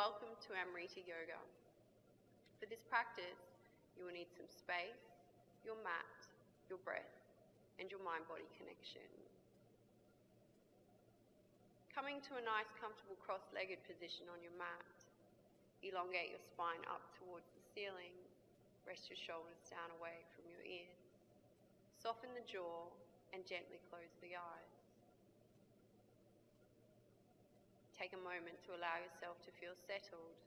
welcome to Amrita Yoga. For this practice, you will need some space, your mat, your breath, and your mind-body connection. Coming to a nice comfortable cross-legged position on your mat, elongate your spine up towards the ceiling, rest your shoulders down away from your ears, soften the jaw and gently close the eyes. Take a moment to allow yourself to feel settled.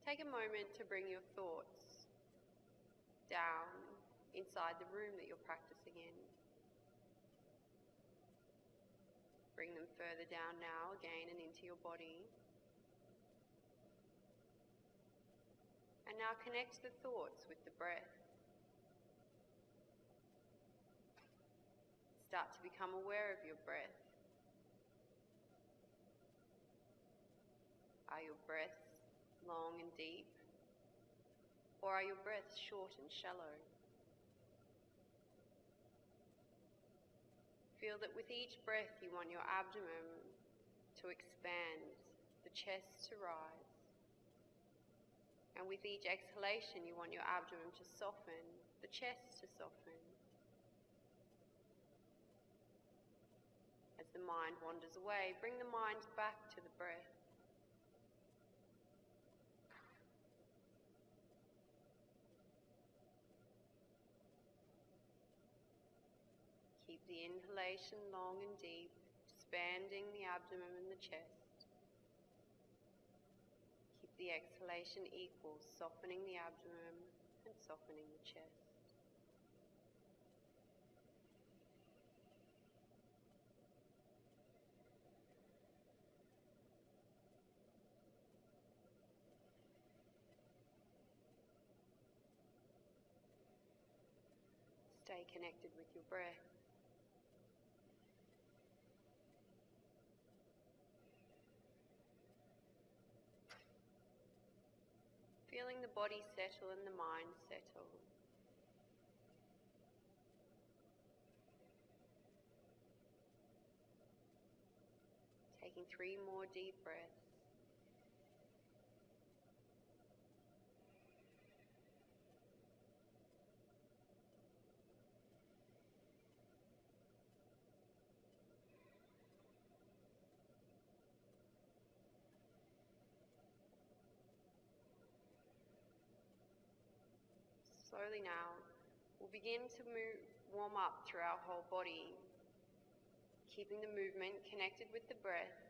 Take a moment to bring your thoughts down inside the room that you're practicing in. Bring them further down now again and into your body. And now connect the thoughts with the breath. Start to become aware of your breath. Are your breaths long and deep, or are your breaths short and shallow? Feel that with each breath you want your abdomen to expand, the chest to rise. And with each exhalation you want your abdomen to soften, the chest to soften. As the mind wanders away, bring the mind back to the breath. Keep the inhalation long and deep, expanding the abdomen and the chest. Keep the exhalation equal, softening the abdomen and softening the chest. Stay connected with your breath. Feeling the body settle and the mind settle. Taking 3 more deep breaths. Slowly now, we'll begin to warm up through our whole body, keeping the movement connected with the breath,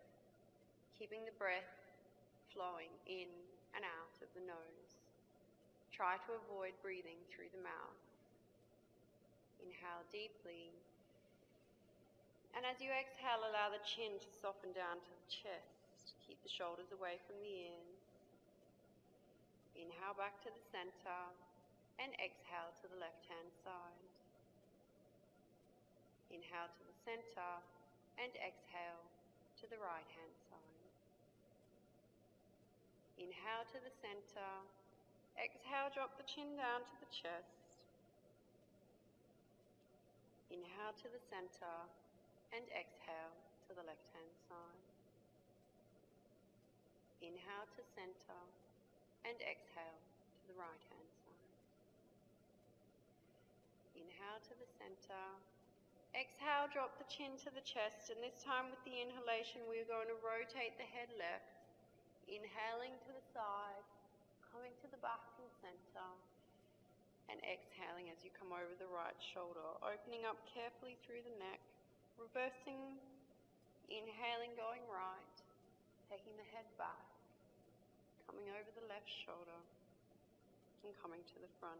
keeping the breath flowing in and out of the nose. Try to avoid breathing through the mouth. Inhale deeply, and as you exhale, allow the chin to soften down to the chest. Keep the shoulders away from the ears. Inhale back to the center. And exhale to the left-hand side. Inhale to the center and exhale to the right-hand side. Inhale to the center. Exhale, drop the chin down to the chest. Inhale to the center and exhale to the left-hand side. Inhale to center and exhale to the right-hand side. Inhale to the center. Exhale, drop the chin to the chest, and this time with the inhalation we're going to rotate the head left. Inhaling to the side, coming to the back and center, and exhaling as you come over the right shoulder, opening up carefully through the neck, reversing, inhaling, going right, taking the head back, coming over the left shoulder, and coming to the front.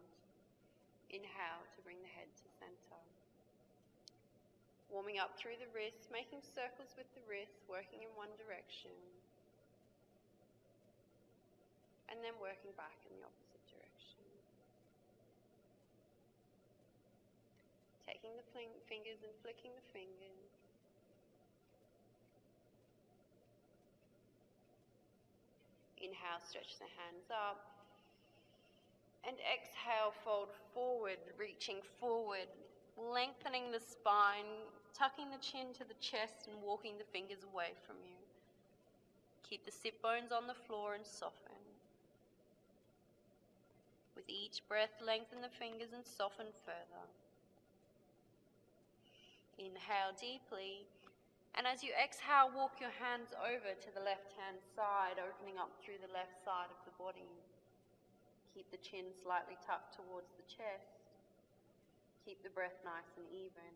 Inhale to bring the head to center. Warming up through the wrists, making circles with the wrists, working in one direction. And then working back in the opposite direction. Taking the fingers and flicking the fingers. Inhale, stretch the hands up. And exhale, fold forward, reaching forward, lengthening the spine, tucking the chin to the chest and walking the fingers away from you. Keep the sit bones on the floor and soften. With each breath, lengthen the fingers and soften further. Inhale deeply, and as you exhale, walk your hands over to the left-hand side, opening up through the left side of the body. Keep the chin slightly tucked towards the chest. Keep the breath nice and even.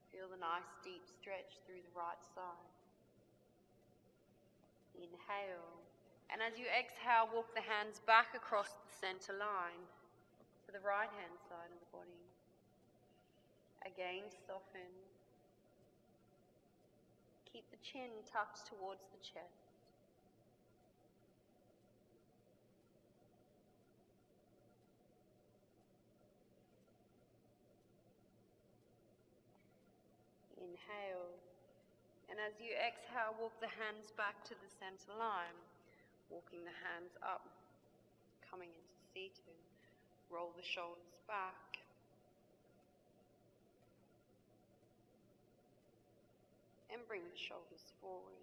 Feel the nice deep stretch through the right side. Inhale, and as you exhale, walk the hands back across the center line to the right-hand side of the body. Again, soften. Keep the chin tucked towards the chest. Inhale, and as you exhale, walk the hands back to the center line, walking the hands up, coming into seated. Roll the shoulders back. And bring the shoulders forward.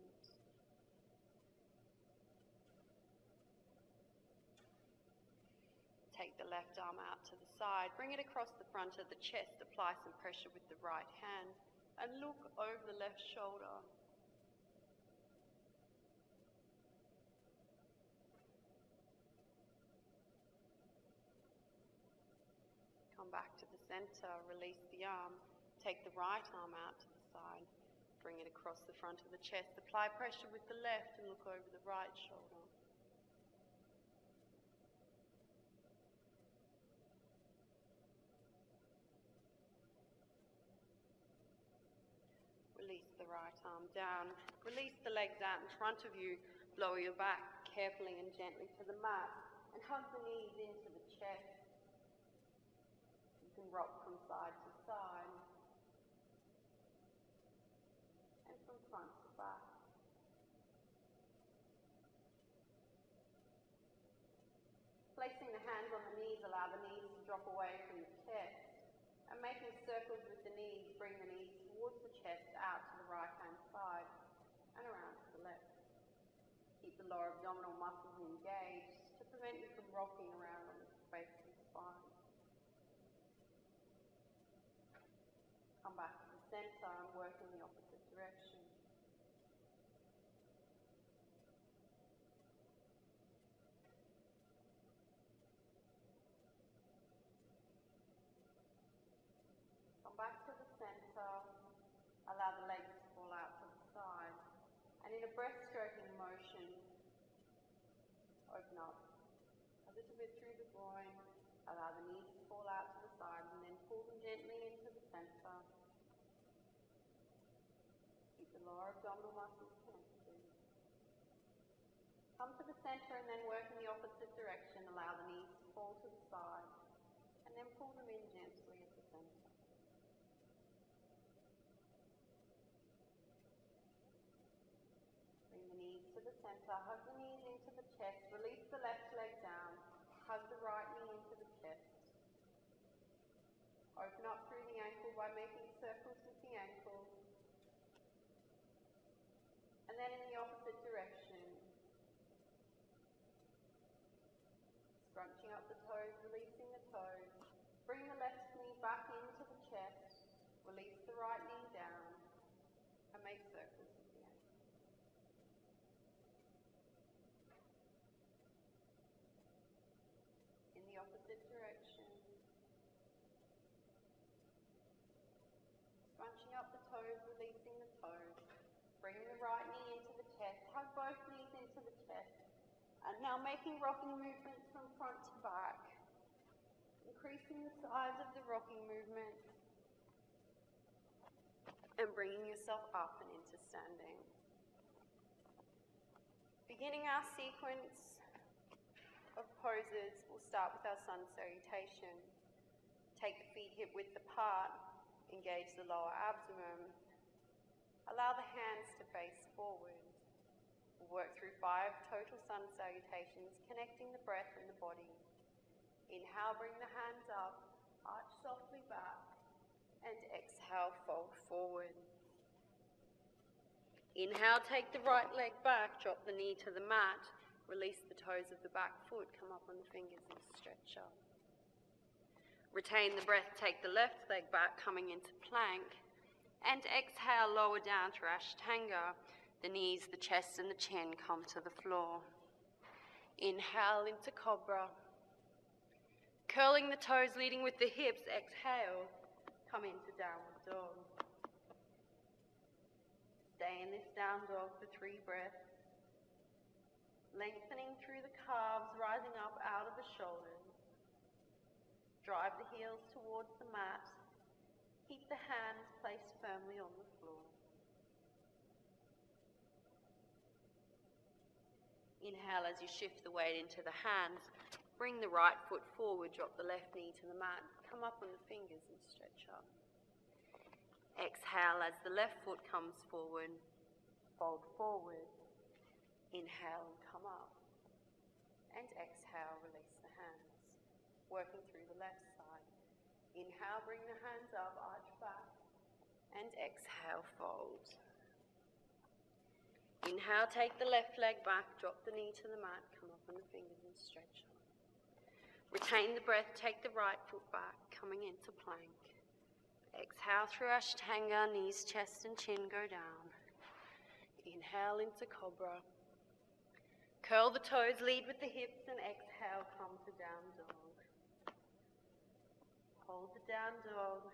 Take the left arm out to the side, bring it across the front of the chest, apply some pressure with the right hand, and look over the left shoulder. Come back to the center, release the arm, take the right arm out to the side, bring it across the front of the chest, apply pressure with the left and look over the right shoulder. Release the right arm down, release the legs out in front of you, lower your back carefully and gently to the mat and hug the knees into the chest. You can rock from side to side and from front to back. Placing the hands on the knees, allow the knees to drop away from the chest. And making circles with the knees, bring the knees towards the chest, out to the right-hand side and around to the left. Keep the lower abdominal muscles engaged to prevent you from rocking around on the base of the spine. Come back to the center and work in the opposite direction. Back to the center, allow the legs to fall out to the side, and in a breaststroking motion, open up a little bit through the groin, allow the knees to fall out to the side, and then pull them gently into the center. Keep the lower abdominal muscles connected. Come to the center and then work in the opposite direction, allow the knees to fall to the side, and then pull them in gently at the center. To the center, hug the knees into the chest, release the left leg down, hug the right knee into the chest. Open up through the ankle by making circles with the ankle. And then in the opposite direction, scrunching up the toes, releasing the toes. Bring the left knee back into the chest, release the right knee down, and make circles. Opposite direction. Scrunching up the toes, releasing the toes. Bringing the right knee into the chest. Hug both knees into the chest. And now making rocking movements from front to back. Increasing the size of the rocking movement. And bringing yourself up and into standing. Beginning our sequence of poses, we'll start with our sun salutation. Take the feet hip width apart, engage the lower abdomen. Allow the hands to face forward. We'll work through 5 total sun salutations, connecting the breath and the body. Inhale, bring the hands up, arch softly back, and exhale, fold forward. Inhale, take the right leg back, drop the knee to the mat, release the toes of the back foot, come up on the fingers and stretch up. Retain the breath, take the left leg back, coming into plank, and exhale, lower down to Ashtanga. The knees, the chest and the chin come to the floor. Inhale into Cobra. Curling the toes, leading with the hips, exhale, come into Downward Dog. Stay in this down dog for 3 breaths. Lengthening through the calves, rising up out of the shoulders. Drive the heels towards the mat. Keep the hands placed firmly on the floor. Inhale as you shift the weight into the hands. Bring the right foot forward, drop the left knee to the mat. Come up on the fingers and stretch up. Exhale as the left foot comes forward, fold forward. Inhale and come up. And exhale, release the hands. Working through the left side. Inhale, bring the hands up, arch back. And exhale, fold. Inhale, take the left leg back, drop the knee to the mat, come up on the fingers and stretch up. Retain the breath, take the right foot back, coming into plank. Exhale through Ashtanga, knees, chest and chin go down. Inhale into Cobra. Curl the toes, lead with the hips and exhale, come to Down Dog. Hold the Down Dog.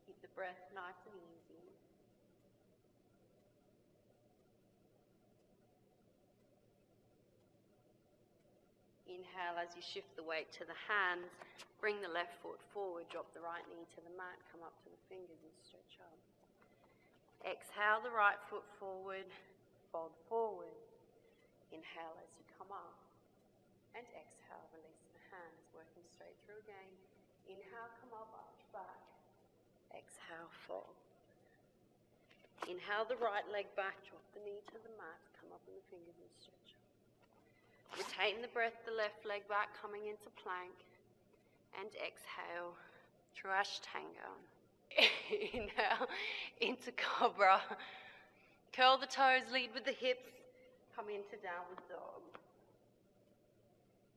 Keep the breath nice and easy. Inhale as you shift the weight to the hands. Bring the left foot forward, drop the right knee to the mat, come up to the fingers and stretch up. Exhale the right foot forward, fold forward. Inhale as you come up. And exhale, release the hands, working straight through again. Inhale, come up, arch back. Exhale, fold. Inhale the right leg back, drop the knee to the mat, come up on the fingers and stretch up. Retain the breath, the left leg back, coming into plank. And exhale through Ashtanga. Inhale into Cobra. Curl the toes, lead with the hips. Come into Downward Dog.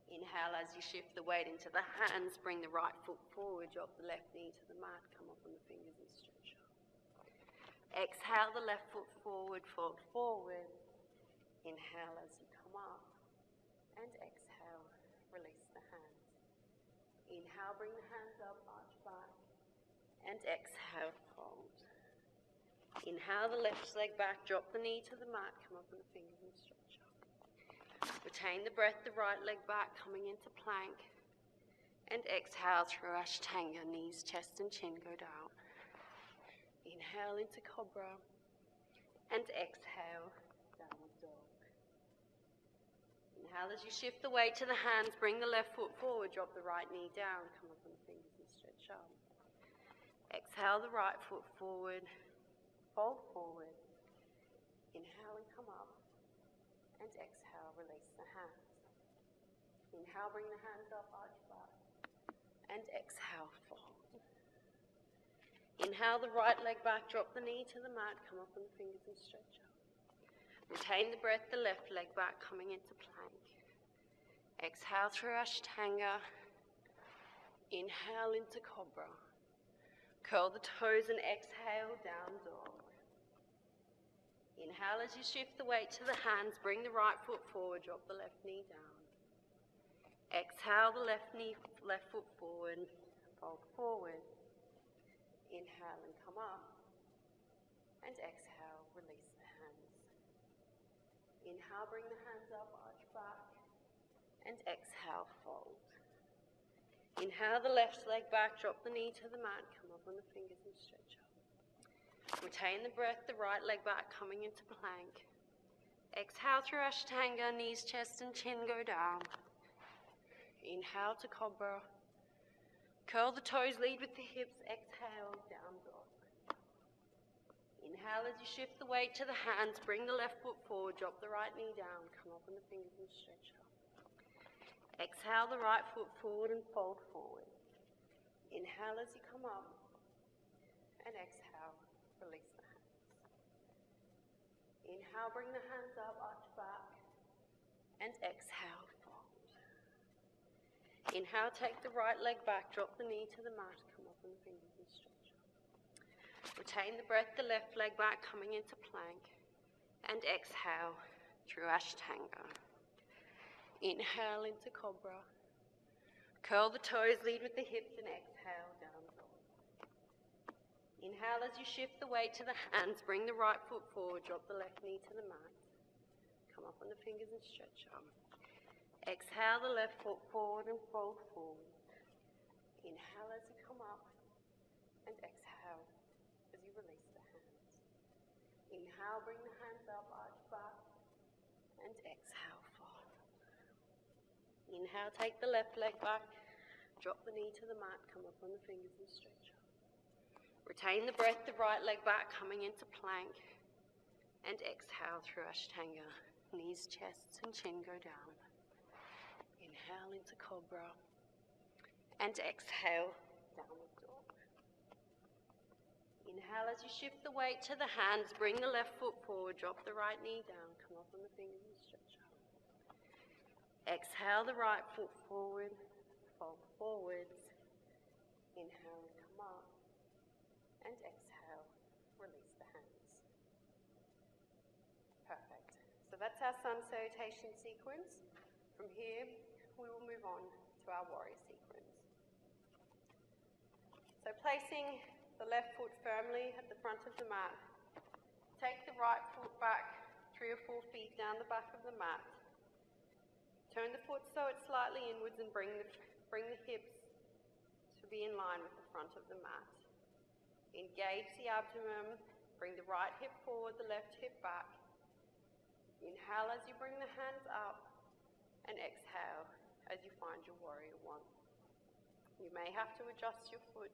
Inhale as you shift the weight into the hands. Bring the right foot forward, drop the left knee to the mat. Come up on the fingers and stretch up. Exhale the left foot forward, fold forward. Inhale as you come up. And exhale, release the hands. Inhale, bring the hands up, arch back. And exhale, fold. Inhale the left leg back, drop the knee to the mat, come up on the fingers and stretch up. Retain the breath, the right leg back, coming into plank. And exhale through Ashtanga, knees, chest and chin go down. Inhale into Cobra. And exhale, Downward Dog. Inhale as you shift the weight to the hands, bring the left foot forward, drop the right knee down, come up on the fingers and stretch up. Exhale the right foot forward, fold forward. Inhale and come up. And exhale, release the hands. Inhale, bring the hands up, arch back. And exhale, fold. Inhale the right leg back, drop the knee to the mat, come up on the fingers and stretch up. Retain the breath, the left leg back, coming into plank. Exhale through Ashtanga. Inhale into Cobra. Curl the toes and exhale, Down Dog. Inhale as you shift the weight to the hands, bring the right foot forward, drop the left knee down. Exhale the left foot forward, fold forward. Inhale and come up. And exhale, release the hands. Inhale, bring the hands up, arch back. And exhale, fold. Inhale the left leg back, drop the knee to the mat, come up on the fingers and stretch up. Retain the breath, the right leg back, coming into plank. Exhale through Ashtanga, knees, chest and chin go down. Inhale to Cobra. Curl the toes, lead with the hips, exhale, Down Dog. Inhale as you shift the weight to the hands, bring the left foot forward, drop the right knee down, come up on the fingers and stretch up. Exhale the right foot forward and fold forward. Inhale as you come up. And exhale, release the hands. Inhale, bring the hands up, arch back. And exhale, fold. Inhale, take the right leg back, drop the knee to the mat, come up on the fingers and stretch up. Retain the breath, the left leg back, coming into plank. And exhale through Ashtanga. Inhale into Cobra. Curl the toes, lead with the hips, and exhale, down dog. Inhale as you shift the weight to the hands, bring the right foot forward, drop the left knee to the mat. Come up on the fingers and stretch up. Exhale the left foot forward and fold forward. Inhale as you come up, and exhale as you release the hands. Inhale, bring the hands up, arch back, and exhale, fold. Inhale, take the left leg back, drop the knee to the mat, come up on the fingers and stretch up. Retain the breath, the right leg back, coming into plank, and exhale through Ashtanga. Knees, chests, and chin go down. Inhale into Cobra, and exhale, downward dog. Inhale as you shift the weight to the hands, bring the left foot forward, drop the right knee down, come up on the fingers and stretch up. Exhale the right foot forward, fold forwards. Inhale, come up, and exhale, release the hands. Perfect. So that's our sun salutation sequence. From here, we will move on to our warrior sequence. So placing the left foot firmly at the front of the mat, take the right foot back 3 or 4 feet down the back of the mat. Turn the foot so it's slightly inwards and bring the hips to be in line with the front of the mat. Engage the abdomen, bring the right hip forward, the left hip back. Inhale as you bring the hands up, and exhale as you find your warrior one. You may have to adjust your foot.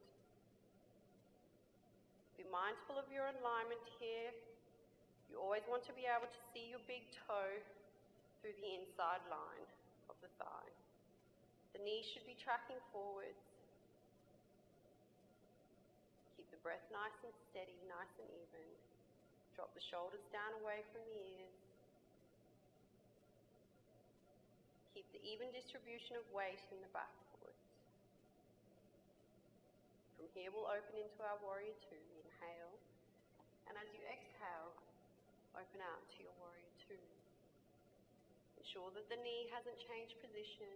Be mindful of your alignment here. You always want to be able to see your big toe through the inside line of the thigh. The knee should be tracking forwards. Keep the breath nice and steady, nice and even. Drop the shoulders down away from the ears. Keep the even distribution of weight in the back foot. From here we'll open into our warrior two. Inhale, and as you exhale, open out to your warrior two. Ensure that the knee hasn't changed position.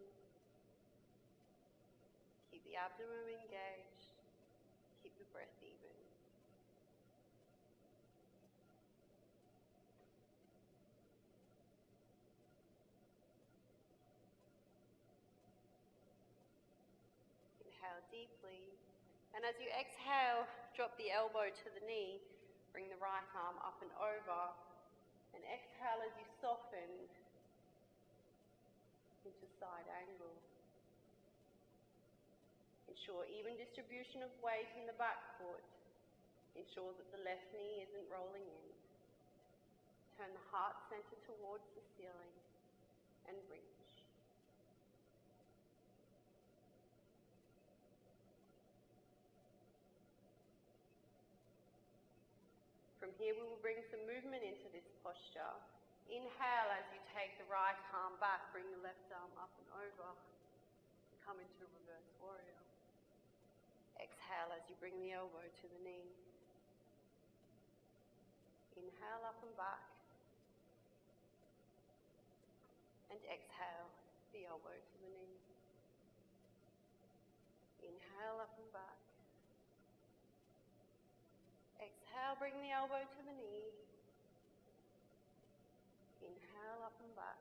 Keep the abdomen engaged. Keep the breath even. Inhale deeply, and as you exhale, drop the elbow to the knee, bring the right arm up and over, and exhale as you soften into side angle. Ensure even distribution of weight in the back foot. Ensure that the left knee isn't rolling in. Turn the heart center towards the ceiling and reach. From here we will bring some movement into this posture. Inhale as you take the right arm back, bring the left arm up and over, and come into reverse warrior. Exhale as you bring the elbow to the knee. Inhale up and back, and exhale the elbow to the knee. Inhale up and back. Exhale, bring the elbow to the knee. Inhale up and back.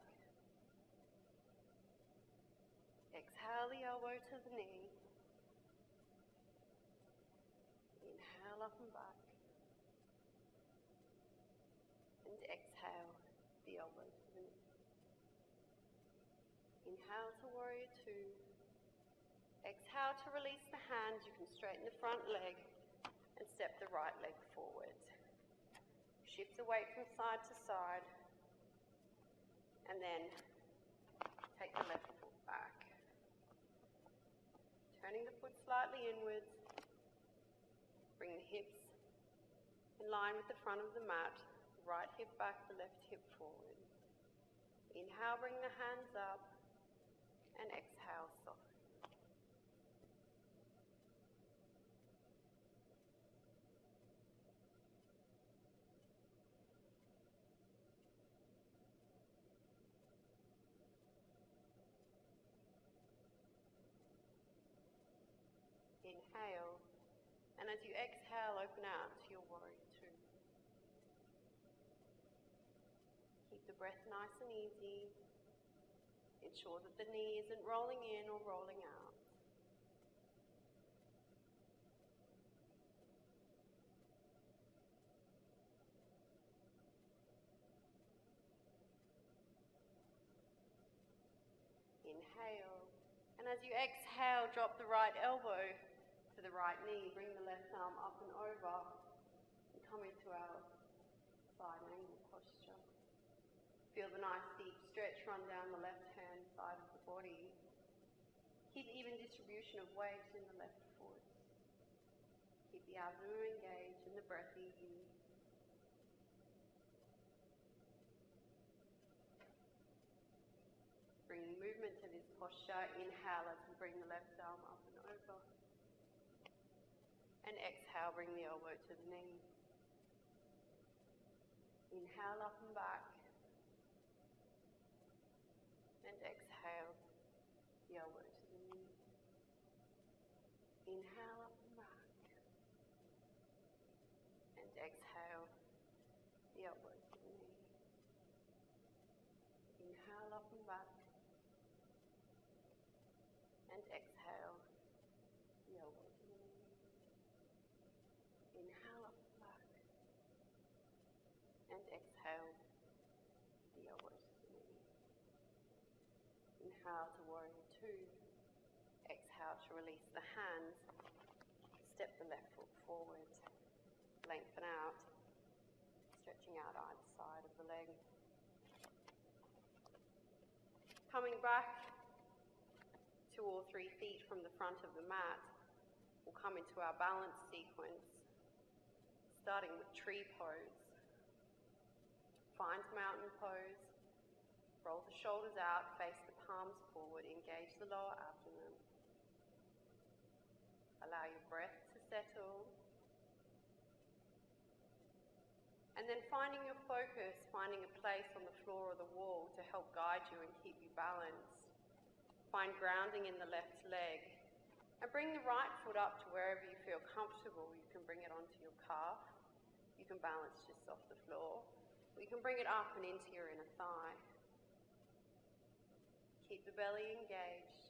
Exhale the elbow to the knee. Inhale up and back. And exhale the elbow to the knee. Inhale to warrior two. Exhale to release the hands. You can straighten the front leg and step the right leg forward. Shift the weight from side to side, and then take the left foot back. Turning the foot slightly inwards, bring the hips in line with the front of the mat, Right hip back, the left hip forward. Inhale, bring the hands up, and exhale, soften. Inhale, and as you exhale, open out to your warrior two. Keep the breath nice and easy. Ensure that the knee isn't rolling in or rolling out. Inhale, and as you exhale, drop the right elbow to the right knee. Bring the left arm up and over and come into our side angle posture. Feel the nice deep stretch run down the left-hand side of the body. Keep even distribution of weight in the left foot. Keep the abdomen engaged and the breath easy. Bring movement to this posture. Inhale as we bring the left arm up and over. And exhale, bring the elbow to the knee. Inhale up and back. And exhale, the elbow to the knee. Inhale up and back. And exhale, the elbow to the knee. Inhale up and back. And exhale, the elbow to the knee. Inhale up and back. And exhale, the elbow to the knee. Inhale to warrior two. Exhale to release the hands. Step the left foot forward. Lengthen out. Stretching out either side of the leg. Coming back, 2 or 3 feet from the front of the mat, we'll come into our balance sequence, starting with tree pose. Find mountain pose. Roll the shoulders out, face the palms forward, engage the lower abdomen. Allow your breath to settle. And then finding your focus, finding a place on the floor or the wall to help guide you and keep you balanced. Find grounding in the left leg. And bring the right foot up to wherever you feel comfortable. You can bring it onto your calf. You can balance just off the floor. Or you can bring it up and into your inner thigh. Keep the belly engaged.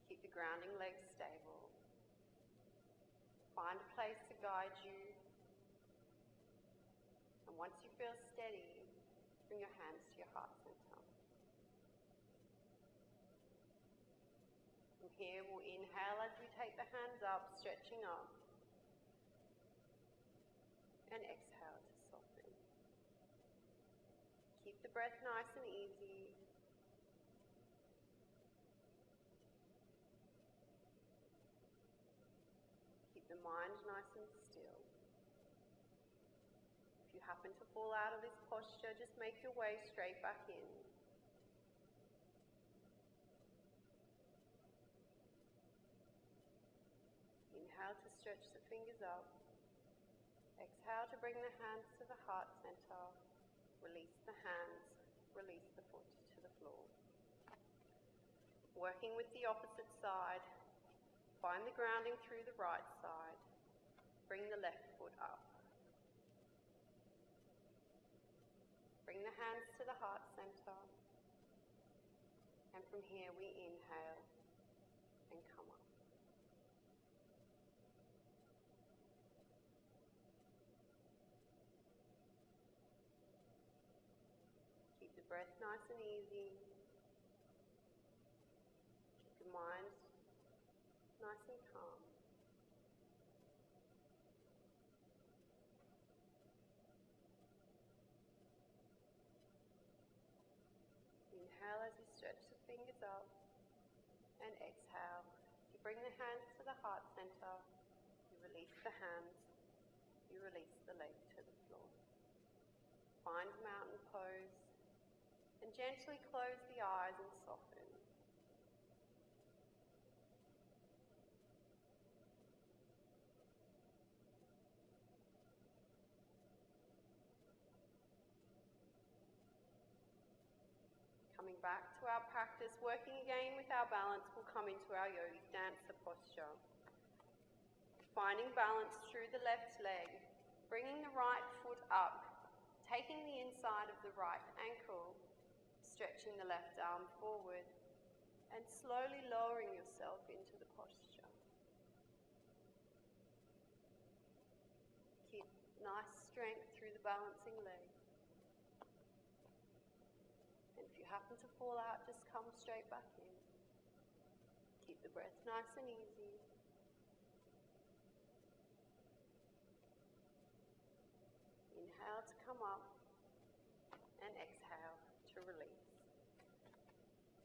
Keep the grounding legs stable. Find a place to guide you. And once you feel steady, bring your hands to your heart center. From here, we'll inhale as we take the hands up, stretching up. And exhale to soften. Keep the breath nice and easy. Keep the mind nice and still. If you happen to fall out of this posture, just make your way straight back in. Inhale to stretch the fingers up. Exhale to bring the hands to the heart center. Release the hands. Release the foot to the floor. Working with the opposite side. Find the grounding through the right side. Bring the left foot up. Bring the hands to the heart center. And from here we inhale and come up. Keep the breath nice and easy. Keep your mind nice and calm. Inhale as you stretch the fingers up, and exhale. You bring the hands to the heart center, you release the hands, you release the leg to the floor. Find mountain pose and gently close the eyes and soften. Coming back to our practice, working again with our balance, we'll come into our yogic dancer posture. Finding balance through the left leg, bringing the right foot up, taking the inside of the right ankle, stretching the left arm forward, and slowly lowering yourself into the posture. Keep nice strength through the balancing leg. And if you happen to fall out, just come straight back in. Keep the breath nice and easy. Inhale to come up and exhale to release.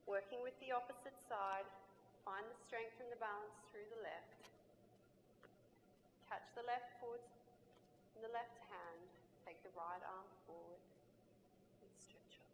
Working with the opposite side, find the strength and the balance through the left. Catch the left foot in the left hand, take the right arm forward and stretch up.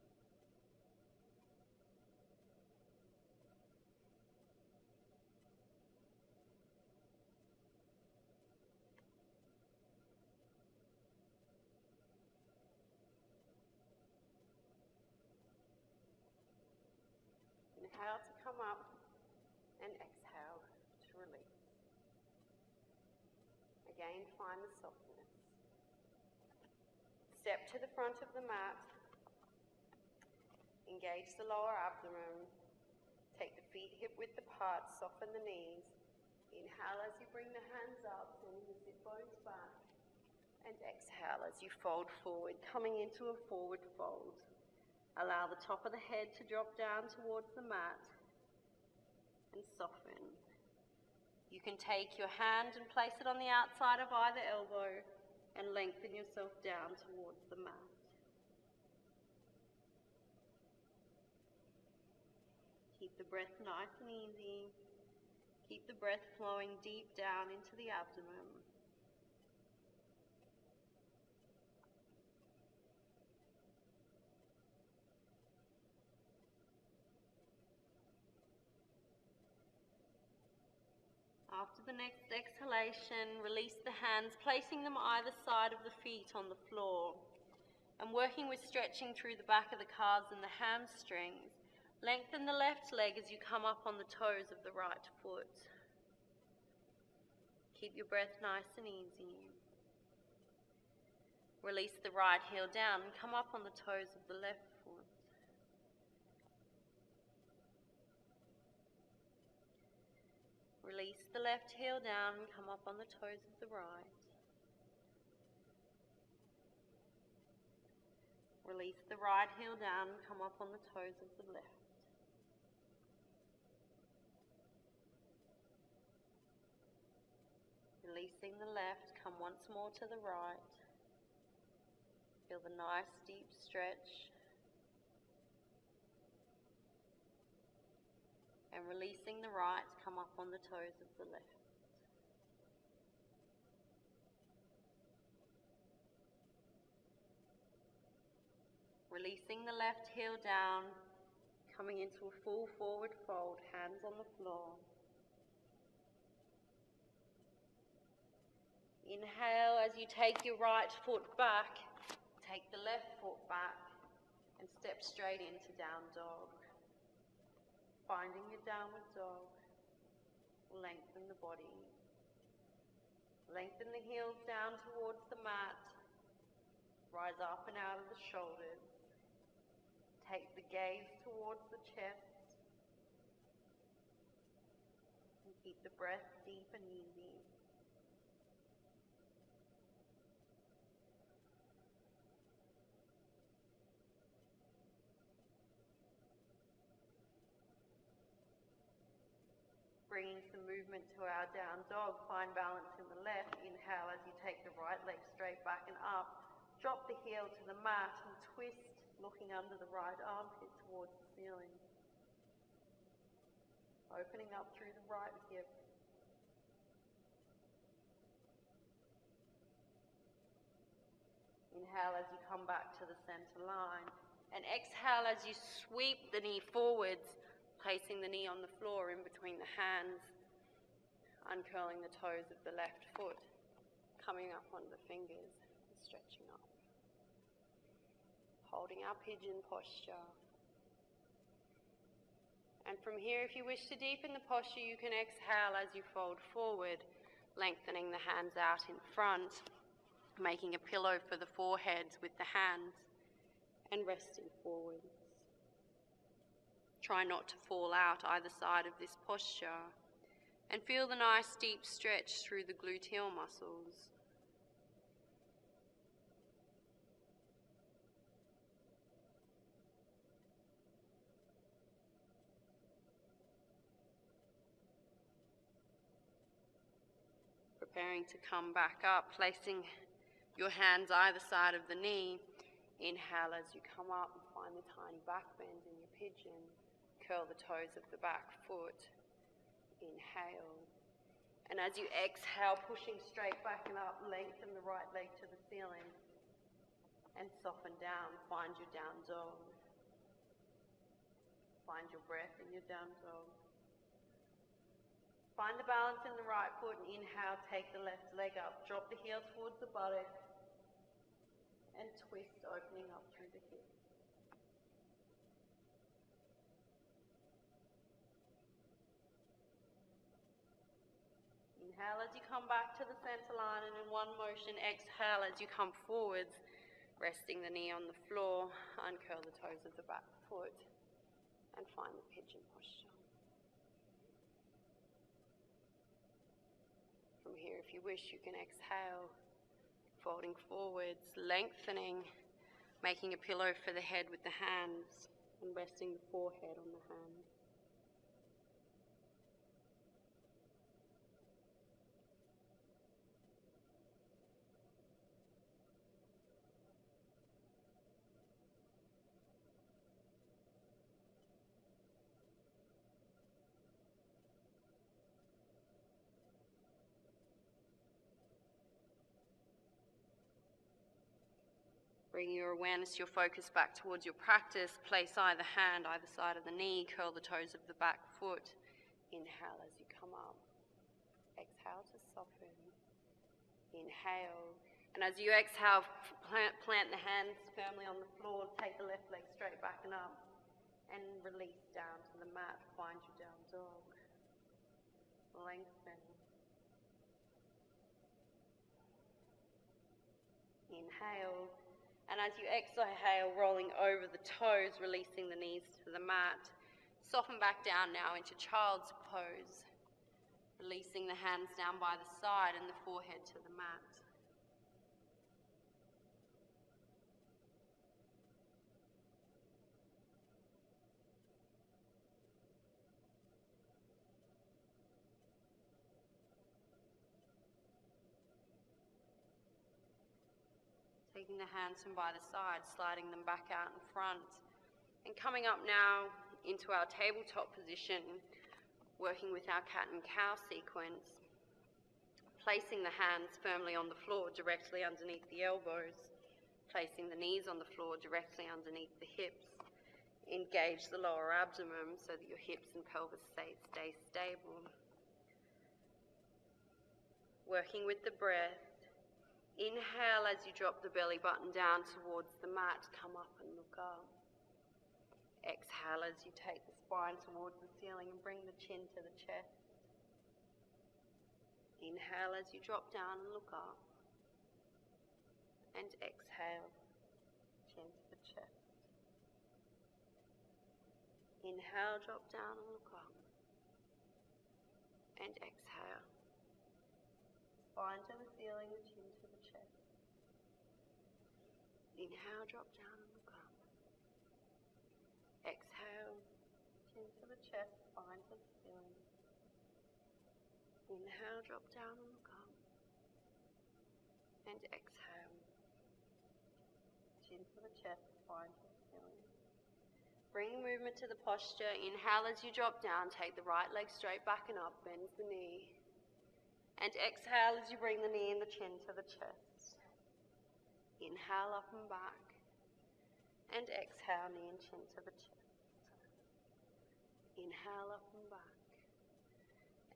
Inhale to come up and exhale to release. Again, find the softness. Step to the front of the mat. Engage the lower abdomen. Take the feet hip-width apart, soften the knees. Inhale as you bring the hands up, sending the sit bones back. And exhale as you fold forward, coming into a forward fold. Allow the top of the head to drop down towards the mat and soften. You can take your hand and place it on the outside of either elbow and lengthen yourself down towards the mat. Keep the breath nice and easy. Keep the breath flowing deep down into the abdomen. After the next exhalation, release the hands, placing them either side of the feet on the floor and working with stretching through the back of the calves and the hamstrings. Lengthen the left leg as you come up on the toes of the right foot. Keep your breath nice and easy. Release the right heel down and come up on the toes of the left foot. Release the left heel down and come up on the toes of the right. Release the right heel down and come up on the toes of the left. Releasing the left, come once more to the right. Feel the nice deep stretch. And releasing the right, come up on the toes of the left. Releasing the left heel down, coming into a full forward fold, hands on the floor. Inhale as you take your right foot back, take the left foot back and step straight into down dog. Finding your downward dog, lengthen the body. Lengthen the heels down towards the mat. Rise up and out of the shoulders. Take the gaze towards the chest. And keep the breath deep and easy. Bringing some movement to our down dog, find balance in the left. Inhale as you take the right leg straight back and up. Drop the heel to the mat and twist, looking under the right armpit towards the ceiling. Opening up through the right hip. Inhale as you come back to the center line. And exhale as you sweep the knee forwards, placing the knee on the floor in between the hands, uncurling the toes of the left foot, coming up on the fingers and stretching up. Holding our pigeon posture. And from here, if you wish to deepen the posture, you can exhale as you fold forward, lengthening the hands out in front, making a pillow for the foreheads with the hands, and resting forwards. Try not to fall out either side of this posture, and feel the nice deep stretch through the gluteal muscles. Preparing to come back up, placing your hands either side of the knee. Inhale as you come up and find the tiny back bend in your pigeon. Curl the toes of the back foot. Inhale. And as you exhale, pushing straight back and up, lengthen the right leg to the ceiling. And soften down, find your down dog. Find your breath in your down dog. Find the balance in the right foot and inhale, take the left leg up. Drop the heel towards the buttock and twist, opening up through the hip. Inhale as you come back to the center line, and in one motion, exhale as you come forwards, resting the knee on the floor, uncurl the toes of the back foot and find the pigeon posture. From here, if you wish, you can exhale, folding forwards, lengthening, making a pillow for the head with the hands and resting the forehead on the hands. Bring your awareness, your focus back towards your practice. Place either hand, either side of the knee. Curl the toes of the back foot. Inhale as you come up. Exhale to soften. Inhale. And as you exhale, plant the hands firmly on the floor. Take the left leg straight back and up. And release down to the mat. Find your down dog. Lengthen. Inhale. And as you exhale, rolling over the toes, releasing the knees to the mat. Soften back down now into child's pose. Releasing the hands down by the side and the forehead to the mat. Taking the hands from by the side, sliding them back out in front. And coming up now into our tabletop position, working with our cat and cow sequence. Placing the hands firmly on the floor, directly underneath the elbows. Placing the knees on the floor, directly underneath the hips. Engage the lower abdomen so that your hips and pelvis stay stable. Working with the breath. Inhale as you drop the belly button down towards the mat, come up and look up. Exhale as you take the spine towards the ceiling and bring the chin to the chest. Inhale as you drop down and look up. And exhale, chin to the chest. Inhale, drop down and look up. And exhale. Spine to the ceiling, the chin to the chest. Inhale, drop down and look up. Exhale, chin to the chest, spine to the ceiling. Inhale, drop down and look up. And exhale, chin to the chest, spine to the ceiling. Bring movement to the posture. Inhale as you drop down, take the right leg straight back and up, bend the knee. And exhale as you bring the knee and the chin to the chest. Inhale up and back. And exhale, knee and chin to the chest. Inhale up and back.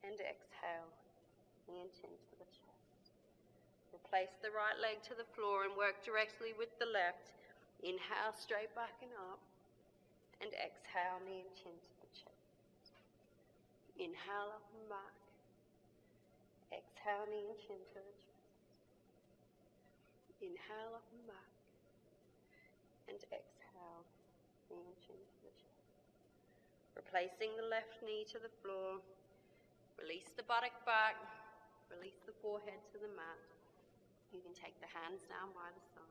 And exhale, knee and chin to the chest. Replace the right leg to the floor and work directly with the left. Inhale, straight back and up. And exhale, knee and chin to the chest. Inhale up and back. Exhale, knee and chin to the chest. Inhale up and back. And exhale, knee and chin to the chest. Replacing the left knee to the floor. Release the buttock back. Release the forehead to the mat. You can take the hands down by the side.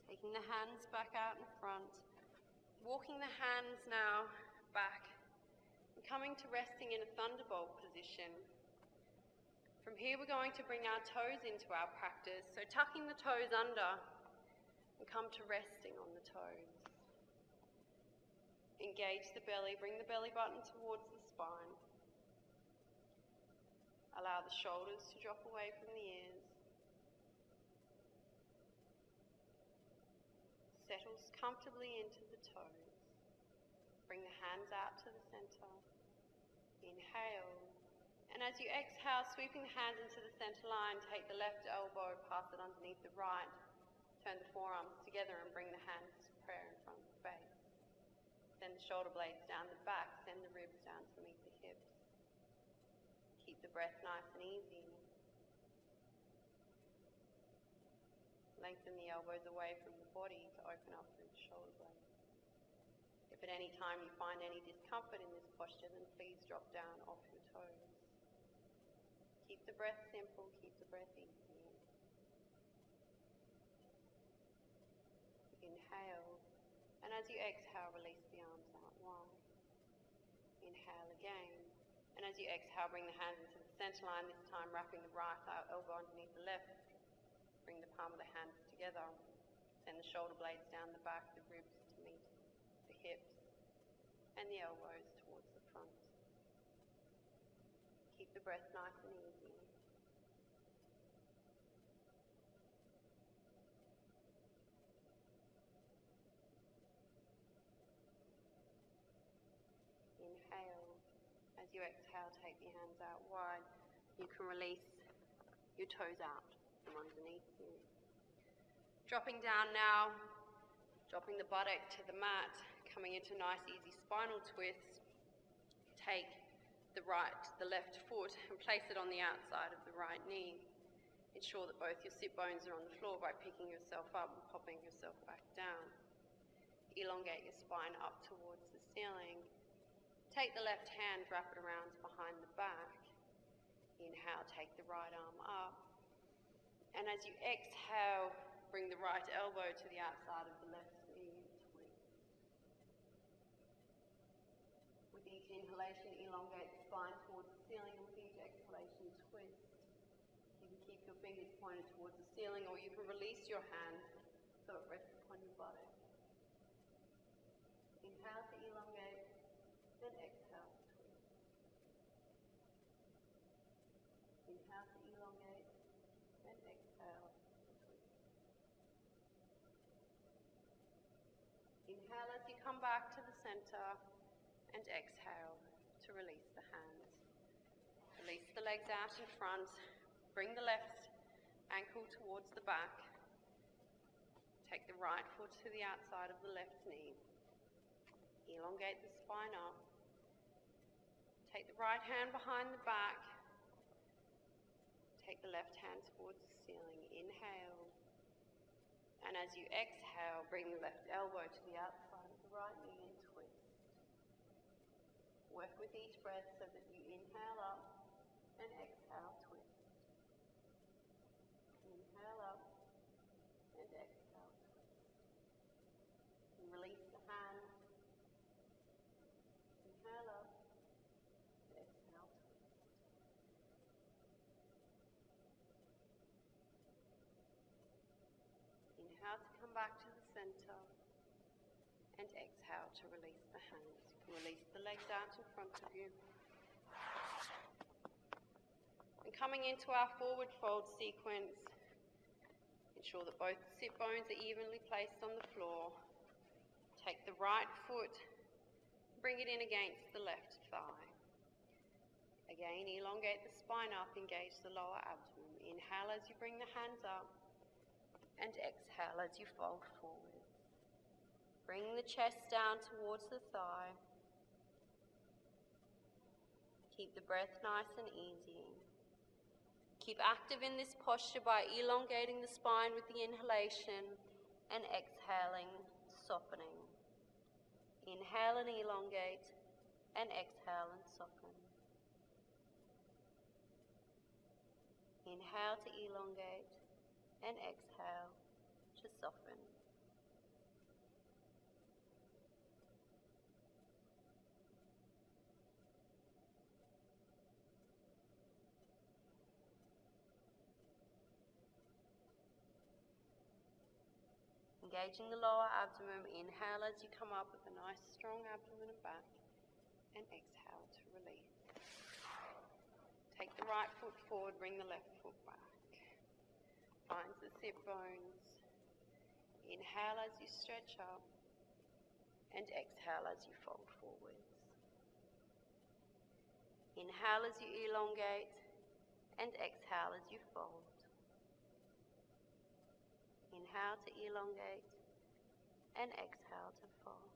Taking the hands back out in front. Walking the hands now back. And coming to resting in a thunderbolt position. From here we're going to bring our toes into our practice. So tucking the toes under and come to resting on the toes. Engage the belly, bring the belly button towards the spine. Allow the shoulders to drop away from the ears. Settles comfortably into the toes. Bring the hands out to the center. Inhale. And as you exhale, sweeping the hands into the center line, take the left elbow, pass it underneath the right. Turn the forearms together and bring the hands to prayer in front of the face. Send the shoulder blades down the back, send the ribs down to meet the hips. Keep the breath nice and easy. Lengthen the elbows away from the body to open up through the shoulder blades. If at any time you find any discomfort in this posture, then please drop down off your toes. Keep the breath simple, keep the breath easy. Inhale, and as you exhale, release the arms out wide. Inhale again, and as you exhale, bring the hands into the center line, this time wrapping the right elbow underneath the left. Bring the palm of the hands together. Send the shoulder blades down the back, the ribs to meet the hips, and the elbows towards the front. Keep the breath nice and easy. Inhale. As you exhale, take the hands out wide. You can release your toes out from underneath you. Dropping down now, dropping the buttock to the mat, coming into nice easy spinal twists. Take the left foot and place it on the outside of the right knee. Ensure that both your sit bones are on the floor by picking yourself up and popping yourself back down. Elongate your spine up towards the ceiling. Take the left hand, wrap it around behind the back. Inhale, take the right arm up. And as you exhale, bring the right elbow to the outside of the left knee and twist. With each inhalation, elongate the spine towards the ceiling, and with each exhalation, twist. You can keep your fingers pointed towards the ceiling, or you can release your hand so it rests upon your buttock. Inhale to elongate, then exhale to twist. Inhale to elongate, then exhale to twist. Inhale as you come back to the center, and exhale to release the hands. Release the legs out in front. Bring the left ankle towards the back. Take the right foot to the outside of the left knee. Elongate the spine up. Take the right hand behind the back. Take the left hand towards the ceiling. Inhale. And as you exhale, bring the left elbow to the outside of the right knee and twist. Work with each breath so that you inhale up and exhale, twist. Inhale up and exhale, twist. And release the hands. Inhale up, exhale, twist. Inhale to come back to the center. And exhale to release the hands. Release the legs out in front of you. And coming into our forward fold sequence, ensure that both sit bones are evenly placed on the floor. Take the right foot, bring it in against the left thigh. Again, elongate the spine up, engage the lower abdomen. Inhale as you bring the hands up, and exhale as you fold forward. Bring the chest down towards the thigh. Keep the breath nice and easy. Keep active in this posture by elongating the spine with the inhalation and exhaling, softening. Inhale and elongate, and exhale and soften. Inhale to elongate, and exhale to soften. Engaging the lower abdomen, inhale as you come up with a nice strong abdomen and back, and exhale to release. Take the right foot forward, bring the left foot back. Find the sit bones. Inhale as you stretch up, and exhale as you fold forwards. Inhale as you elongate, and exhale as you fold. Inhale to elongate, and exhale to fold.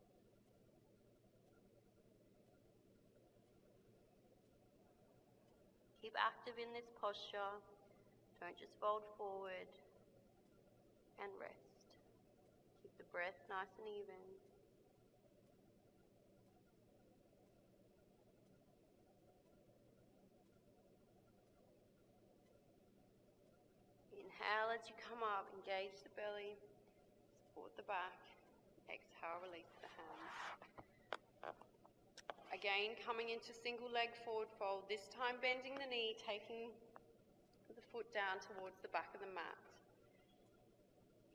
Keep active in this posture. Don't just fold forward, and rest. Keep the breath nice and even. Inhale as you come up, engage the belly, support the back. Exhale, release the hands. Again, coming into single leg forward fold, this time bending the knee, taking the foot down towards the back of the mat.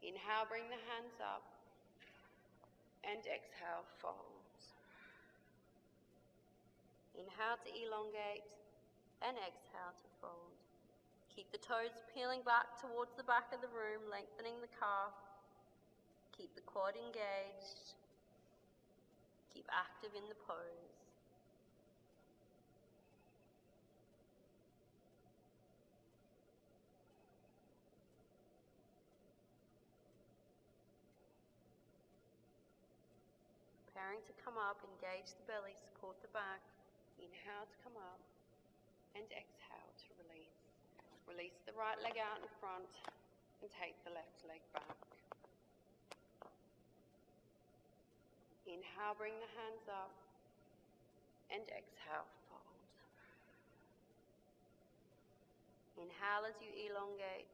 Inhale, bring the hands up, and exhale, fold. Inhale to elongate, and exhale to fold. Keep the toes peeling back towards the back of the room, lengthening the calf. Keep the quad engaged. Keep active in the pose. Preparing to come up, engage the belly, support the back. Inhale to come up, and exhale to release. Release the right leg out in front, and take the left leg back. Inhale, bring the hands up, and exhale, fold. Inhale as you elongate,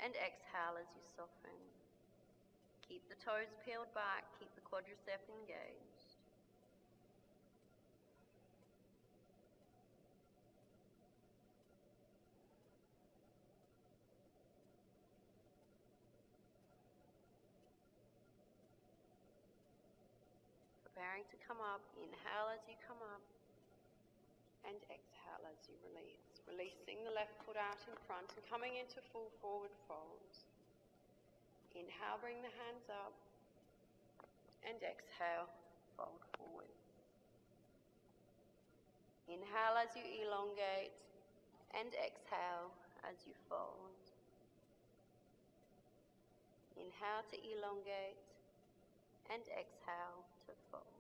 and exhale as you soften. Keep the toes peeled back, keep the quadriceps engaged. Preparing to come up, inhale as you come up, and exhale as you release. Releasing the left foot out in front and coming into full forward fold. Inhale, bring the hands up, and exhale, fold forward. Inhale as you elongate, and exhale as you fold. Inhale to elongate, and exhale to fold.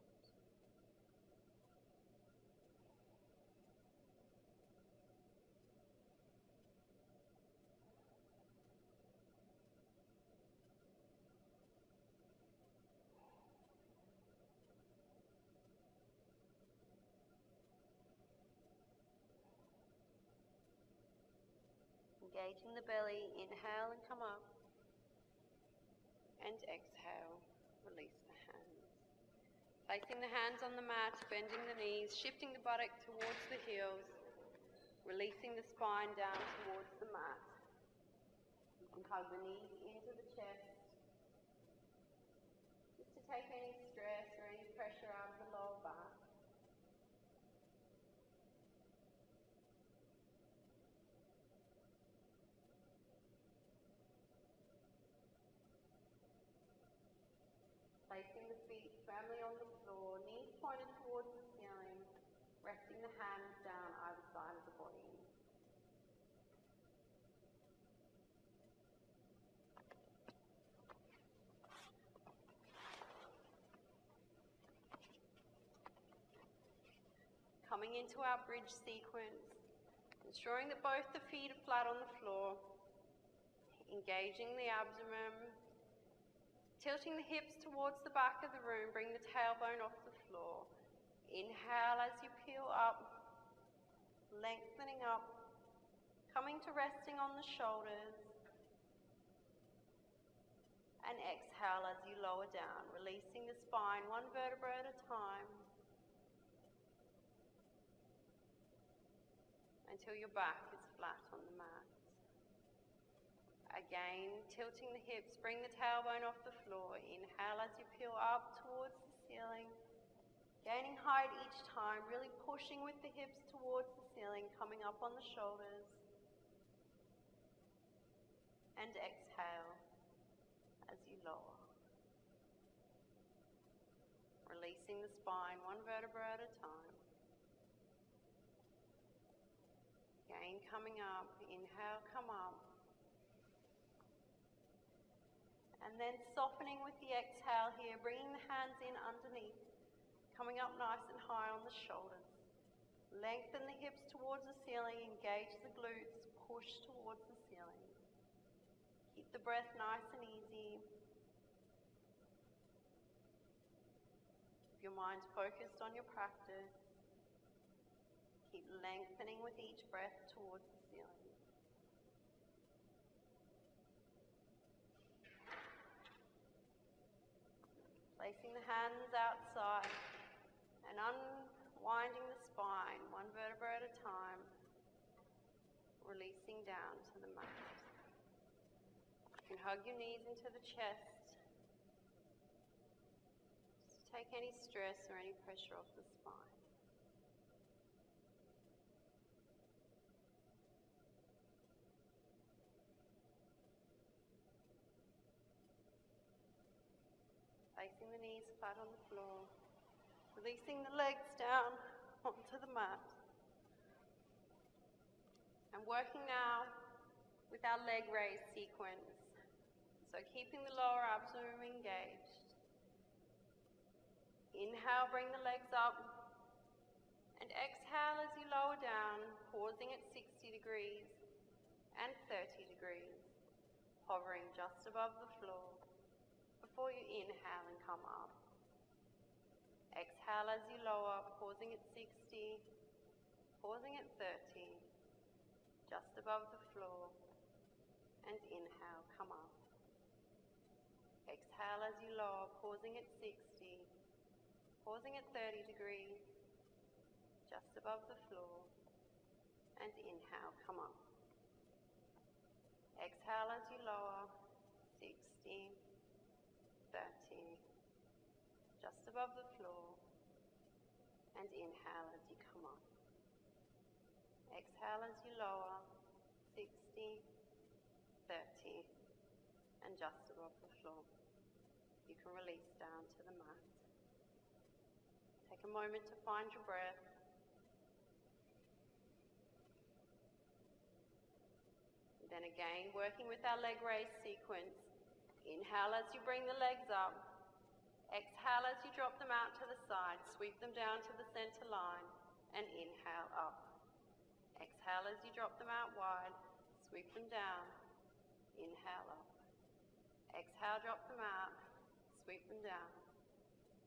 Engaging the belly, inhale and come up, and exhale, release the hands. Placing the hands on the mat, bending the knees, shifting the buttock towards the heels, releasing the spine down towards the mat. You can hug the knees into the chest, take any stress or any pressure out of the lower back. Placing the feet firmly on the floor, knees pointed towards the ceiling, resting the hands down either side of the body. Coming into our bridge sequence, ensuring that both the feet are flat on the floor, engaging the abdomen, tilting the hips towards the back of the room, bring the tailbone off the floor. Inhale as you peel up, lengthening up, coming to resting on the shoulders. And exhale as you lower down, releasing the spine one vertebra at a time until your back is flat on the mat. Again, tilting the hips, bring the tailbone off the floor. Inhale as you peel up towards the ceiling, gaining height each time, really pushing with the hips towards the ceiling, coming up on the shoulders. And exhale as you lower. Releasing the spine one vertebra at a time. Again, coming up, inhale, come up. And then softening with the exhale here, bringing the hands in underneath, coming up nice and high on the shoulders. Lengthen the hips towards the ceiling, engage the glutes, push towards the ceiling. Keep the breath nice and easy. Keep your mind focused on your practice. Keep lengthening with each breath towards the ceiling. Placing the hands outside and unwinding the spine one vertebra at a time, releasing down to the mat. You can hug your knees into the chest. Just take any stress or any pressure off the spine. Placing the knees flat on the floor, releasing the legs down onto the mat. And working now with our leg raise sequence. So keeping the lower abdomen engaged. Inhale, bring the legs up. And exhale as you lower down, pausing at 60 degrees and 30 degrees, hovering just above the floor before you inhale and come up. Exhale as you lower, pausing at 60, pausing at 30, just above the floor, and inhale, come up. Exhale as you lower, pausing at 60, pausing at 30 degrees, just above the floor, and inhale, come up. Exhale as you lower, 60, 30, just above the floor, and inhale as you come up. Exhale as you lower, 60, 30, and just above the floor. You can release down to the mat. Take a moment to find your breath. Then again, working with our leg raise sequence. Inhale as you bring the legs up. Exhale as you drop them out to the side. Sweep them down to the center line and inhale up. Exhale as you drop them out wide. Sweep them down. Inhale up. Exhale, drop them out. Sweep them down.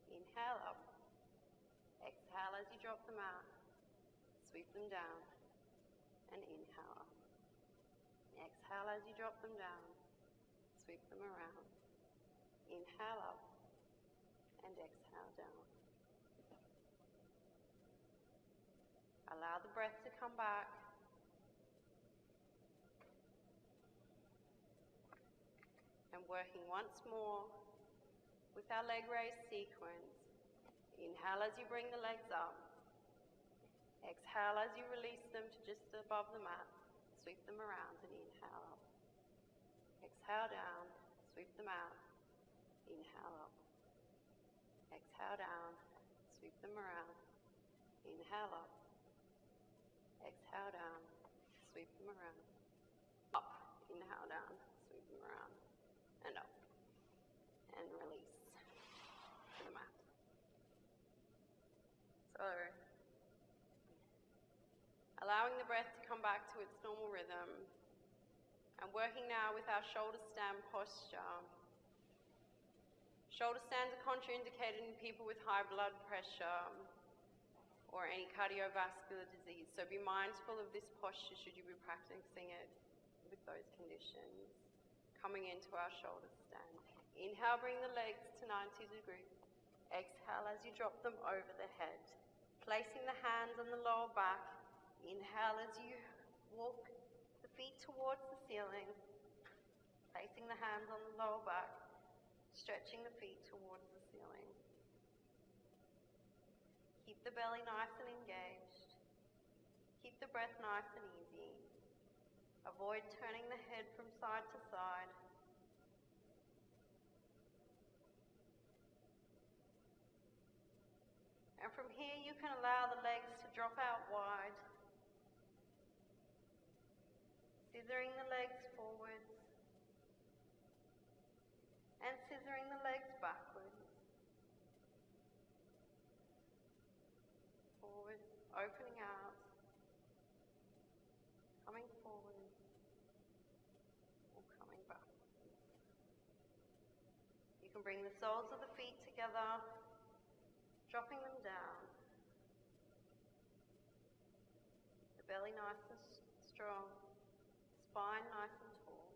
Inhale up. Exhale as you drop them out. Sweep them down and inhale up. Exhale as you drop them down. Sweep them around. Inhale up and exhale down. Allow the breath to come back. And working once more with our leg raise sequence. Inhale as you bring the legs up. Exhale as you release them to just above the mat. Sweep them around and inhale up. Exhale down, sweep them out. Inhale up. Exhale down, sweep them around. Inhale up. Exhale down, sweep them around. Up. Inhale down, sweep them around. And up. And release to the mat. So, allowing the breath to come back to its normal rhythm. And working now with our shoulder stand posture. Shoulder stands are contraindicated in people with high blood pressure or any cardiovascular disease. So be mindful of this posture should you be practicing it with those conditions. Coming into our shoulder stand. Inhale, bring the legs to 90 degrees. Exhale as you drop them over the head. Placing the hands on the lower back. Inhale as you walk the feet towards the ceiling. Placing the hands on the lower back. Stretching the feet towards the ceiling. Keep the belly nice and engaged. Keep the breath nice and easy. Avoid turning the head from side to side. And from here you can allow the legs to drop out wide. Scissoring the legs forwards. And scissoring the legs backwards. Forwards, opening out. Coming forward. Or coming back. You can bring the soles of the feet together, dropping them down. The belly nice and strong. Spine nice and tall.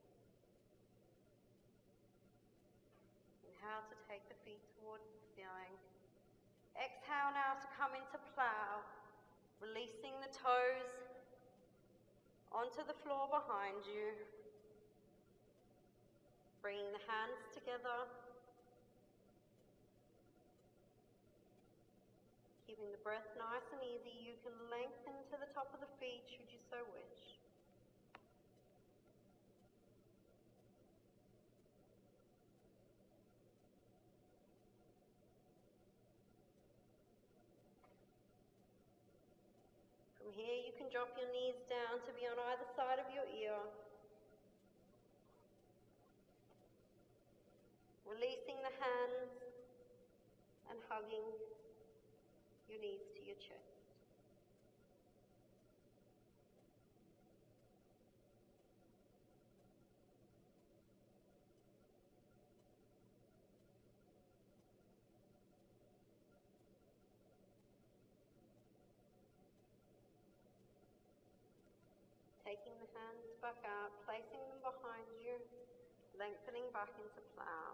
Inhale to take the feet towards the ceiling. Exhale now to come into plow, releasing the toes onto the floor behind you. Bringing the hands together. Keeping the breath nice and easy. You can lengthen to the top of the feet should you so wish. From here you can drop your knees down to be on either side of your ear. Releasing the hands and hugging your knees to your chest. Taking the hands back out, placing them behind you, lengthening back into plow.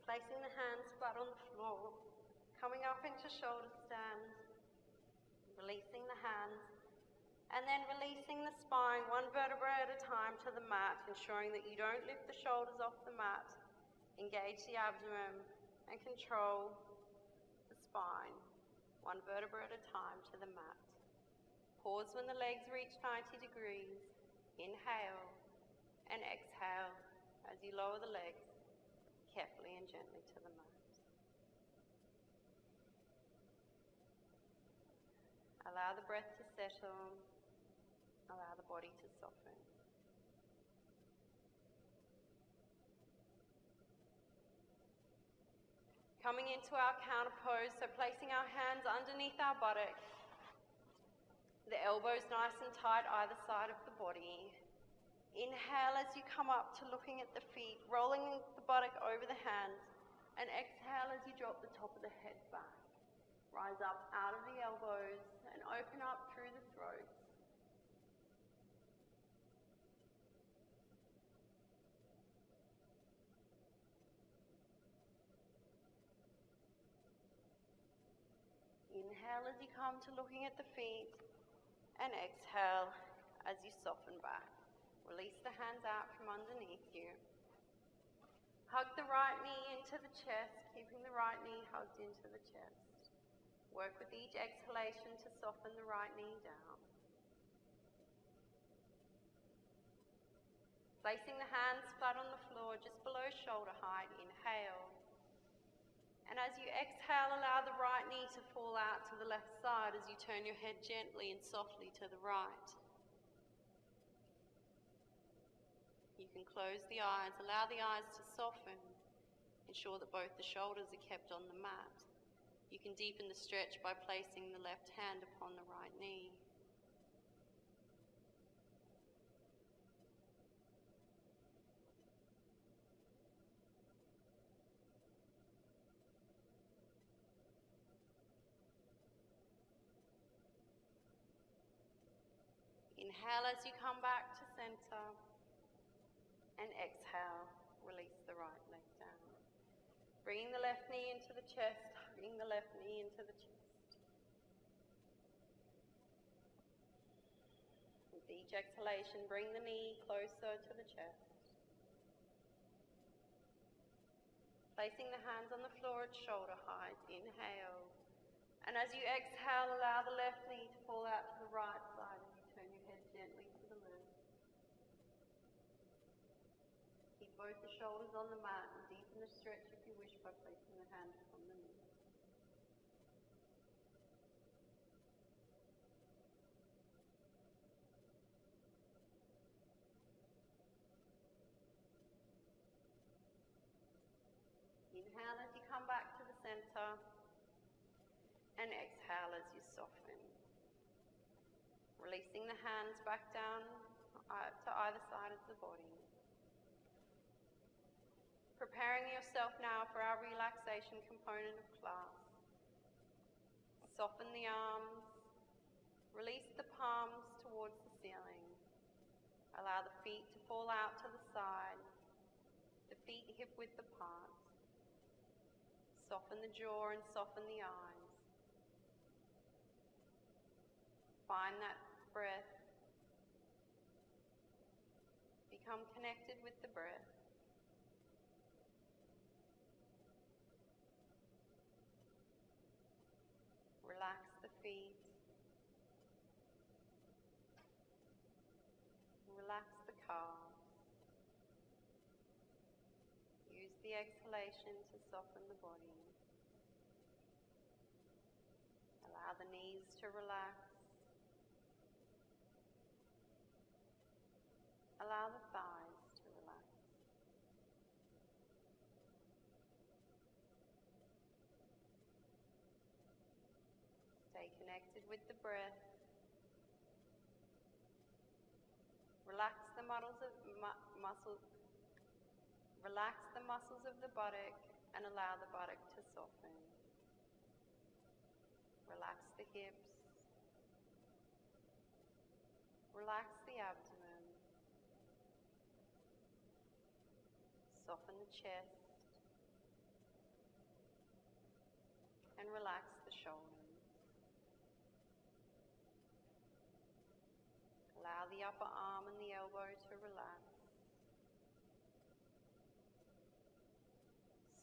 Placing the hands flat on the floor, coming up into shoulder stand, releasing the hands, and then releasing the spine one vertebra at a time to the mat, ensuring that you don't lift the shoulders off the mat. Engage the abdomen and control the spine, one vertebra at a time to the mat. Pause when the legs reach 90 degrees. Inhale and exhale as you lower the legs carefully and gently to the mat. Allow the breath to settle. Allow the body to soften. Coming into our counter pose, so placing our hands underneath our buttocks. The elbows nice and tight either side of the body. Inhale as you come up to looking at the feet, rolling the buttock over the hands, and exhale as you drop the top of the head back. Rise up out of the elbows and open up through the throat. Inhale as you come to looking at the feet, and exhale as you soften back. Release the hands out from underneath you. Hug the right knee into the chest, keeping the right knee hugged into the chest. Work with each exhalation to soften the right knee down. Placing the hands flat on the floor just below shoulder height, inhale. And as you exhale, allow the right knee to fall out to the left side as you turn your head gently and softly to the right. You can close the eyes, allow the eyes to soften. Ensure that both the shoulders are kept on the mat. You can deepen the stretch by placing the left hand upon the right knee. Inhale as you come back to center, and exhale, release the right leg down. Bringing the left knee into the chest, hugging the left knee into the chest. With each exhalation, bring the knee closer to the chest. Placing the hands on the floor at shoulder height, inhale. And as you exhale, allow the left knee to fall out to the right side as you turn your head gently to the left. Keep both the shoulders on the mat and deepen the stretch if you wish by placing the hand upon the knee. Inhale as you come back to the center, and exhale as you soften. Releasing the hands back down to either side of the body. Preparing yourself now for our relaxation component of class. Soften the arms, release the palms towards the ceiling. Allow the feet to fall out to the side, the feet hip-width apart. Soften the jaw and soften the eyes. Find that breath. Become connected with the breath. Relax the feet. Relax the calves. Use the exhalation to soften the body. Allow the knees to relax. Allow the thighs to relax. Stay connected with the breath. Relax the Relax the muscles of the buttock and allow the buttock to soften. Relax the hips. Relax the abdomen. Soften the chest and relax the shoulders. Allow the upper arm and the elbow to relax.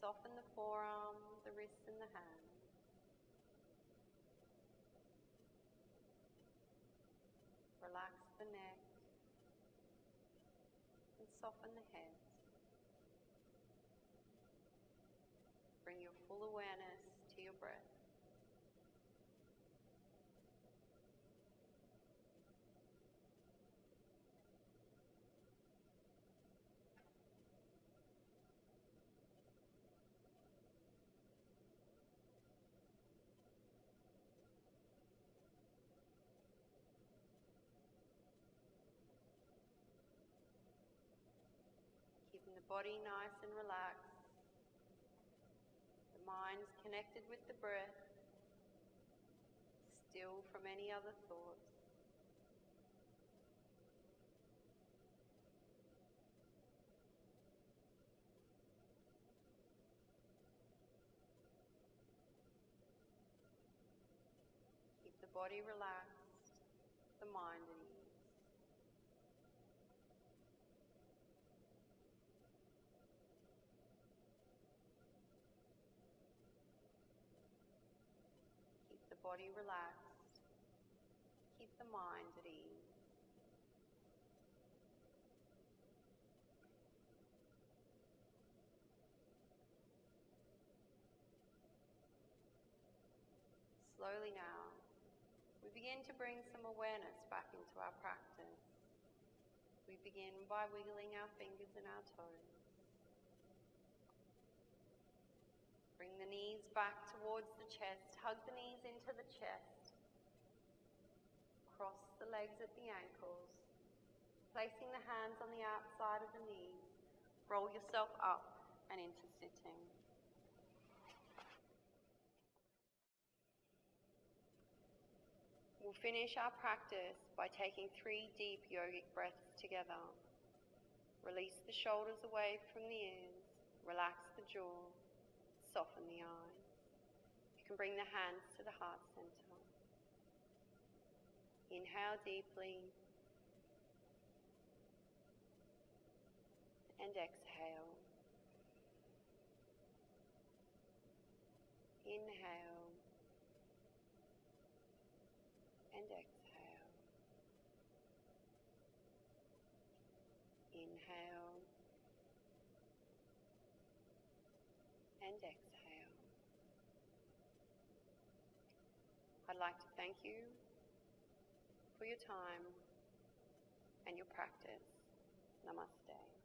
Soften the forearm, the wrist and the hand. Relax the neck and soften the head. Bring your full awareness to your breath. Keeping the body nice and relaxed. The mind's connected with the breath, still from any other thoughts. Keep the body relaxed, the mind at ease. body relaxed. Keep the mind at ease. Slowly now, we begin to bring some awareness back into our practice. We begin by wiggling our fingers and our toes. Bring the knees back towards the chest. Hug the knees into the chest. Cross the legs at the ankles. Placing the hands on the outside of the knees. Roll yourself up and into sitting. We'll finish our practice by taking 3 deep yogic breaths together. Release the shoulders away from the ears. Relax the jaw. Soften the eyes. You can bring the hands to the heart center. Inhale deeply. And exhale. Inhale. And exhale. Inhale. And exhale. I'd like to thank you for your time and your practice. Namaste.